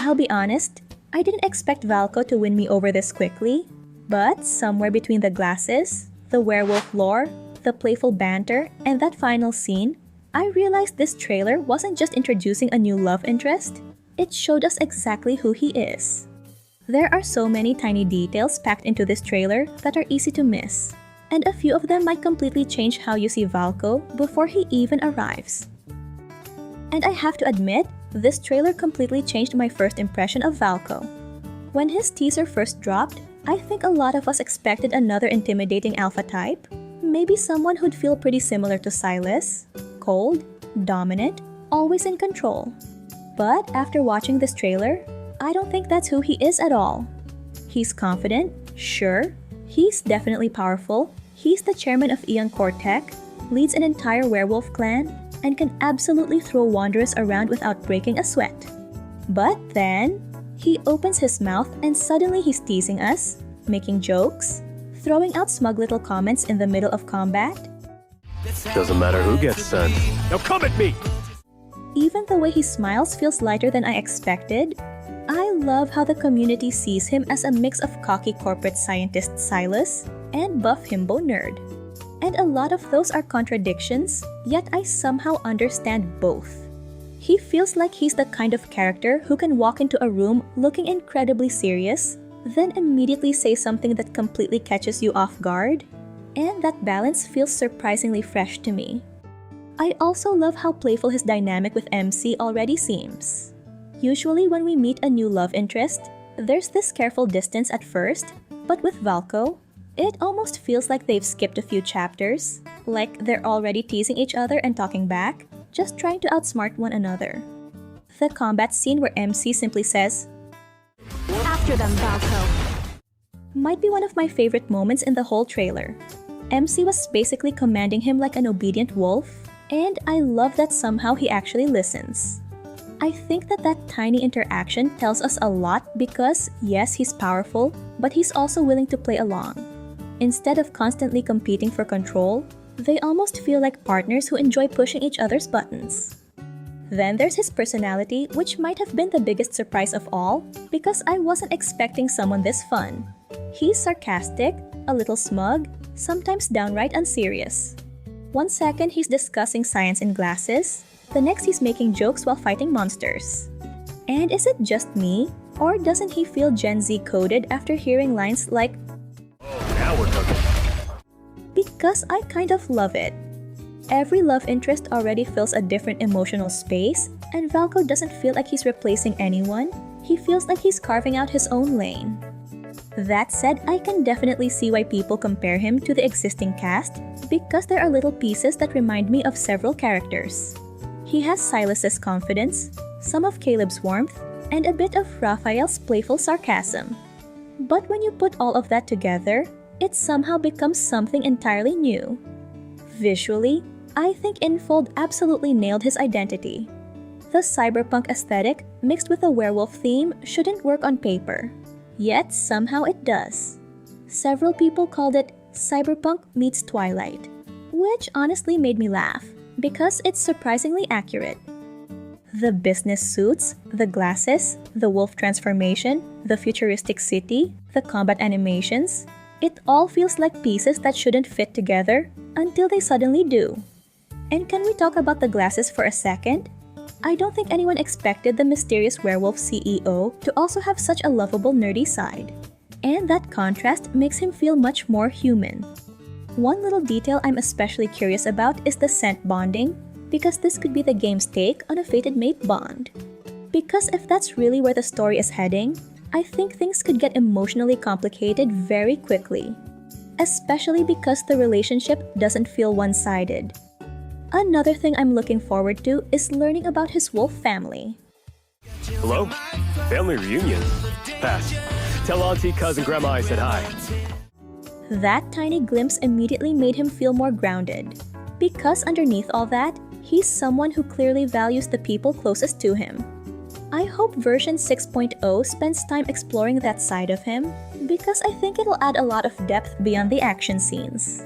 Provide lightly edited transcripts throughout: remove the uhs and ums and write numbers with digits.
I'll be honest, I didn't expect Valko to win me over this quickly, but somewhere between the glasses, the werewolf lore, the playful banter, and that final scene, I realized this trailer wasn't just introducing a new love interest, it showed us exactly who he is. There are so many tiny details packed into this trailer that are easy to miss, and a few of them might completely change how you see Valko before he even arrives. And I have to admit, this trailer completely changed my first impression of Valko. When his teaser first dropped, I think a lot of us expected another intimidating alpha type, maybe someone who'd feel pretty similar to Silas, cold, dominant, always in control. But after watching this trailer, I don't think that's who he is at all. He's confident, sure, he's definitely powerful, he's the chairman of Eon Cortec, leads an entire werewolf clan, and can absolutely throw Wanderers around without breaking a sweat. But then, he opens his mouth and suddenly he's teasing us, making jokes, throwing out smug little comments in the middle of combat. Doesn't matter who gets sent. Now come at me! Even the way he smiles feels lighter than I expected. I love how the community sees him as a mix of cocky corporate scientist Silas and buff himbo nerd. And a lot of those are contradictions, yet I somehow understand both. He feels like he's the kind of character who can walk into a room looking incredibly serious, then immediately say something that completely catches you off guard. And that balance feels surprisingly fresh to me. I also love how playful his dynamic with MC already seems. Usually when we meet a new love interest, there's this careful distance at first, but with Valko, it almost feels like they've skipped a few chapters, like they're already teasing each other and talking back, just trying to outsmart one another. The combat scene where MC simply says, "After them, Valko," might be one of my favorite moments in the whole trailer. MC was basically commanding him like an obedient wolf, and I love that somehow he actually listens. I think that tiny interaction tells us a lot because, yes, he's powerful, but he's also willing to play along. Instead of constantly competing for control, they almost feel like partners who enjoy pushing each other's buttons. Then there's his personality, which might have been the biggest surprise of all, because I wasn't expecting someone this fun. He's sarcastic, a little smug, sometimes downright unserious. One second he's discussing science in glasses, the next he's making jokes while fighting monsters. And is it just me, or doesn't he feel Gen Z coded after hearing lines like, "Oh, now we're cooking." Because I kind of love it. Every love interest already fills a different emotional space, and Valko doesn't feel like he's replacing anyone, he feels like he's carving out his own lane. That said, I can definitely see why people compare him to the existing cast, because there are little pieces that remind me of several characters. He has Silas's confidence, some of Caleb's warmth, and a bit of Raphael's playful sarcasm. But when you put all of that together, it somehow becomes something entirely new. Visually, I think Infold absolutely nailed his identity. The cyberpunk aesthetic mixed with a werewolf theme shouldn't work on paper, yet somehow it does. Several people called it cyberpunk meets Twilight, which honestly made me laugh, because it's surprisingly accurate. The business suits, the glasses, the wolf transformation, the futuristic city, the combat animations, it all feels like pieces that shouldn't fit together until they suddenly do. And can we talk about the glasses for a second? I don't think anyone expected the mysterious werewolf CEO to also have such a lovable nerdy side. And that contrast makes him feel much more human. One little detail I'm especially curious about is the scent bonding, because this could be the game's take on a fated mate bond. Because if that's really where the story is heading, I think things could get emotionally complicated very quickly. Especially because the relationship doesn't feel one-sided. Another thing I'm looking forward to is learning about his wolf family. Hello? Family reunion? Pass. Tell Auntie, Cousin, Grandma I said hi. That tiny glimpse immediately made him feel more grounded. Because underneath all that, he's someone who clearly values the people closest to him. I hope version 6.0 spends time exploring that side of him, because I think it'll add a lot of depth beyond the action scenes.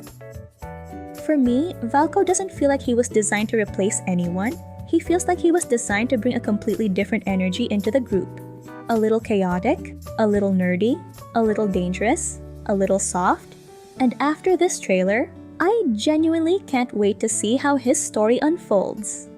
For me, Valko doesn't feel like he was designed to replace anyone. He feels like he was designed to bring a completely different energy into the group. A little chaotic, a little nerdy, a little dangerous, a little soft. And after this trailer, I genuinely can't wait to see how his story unfolds.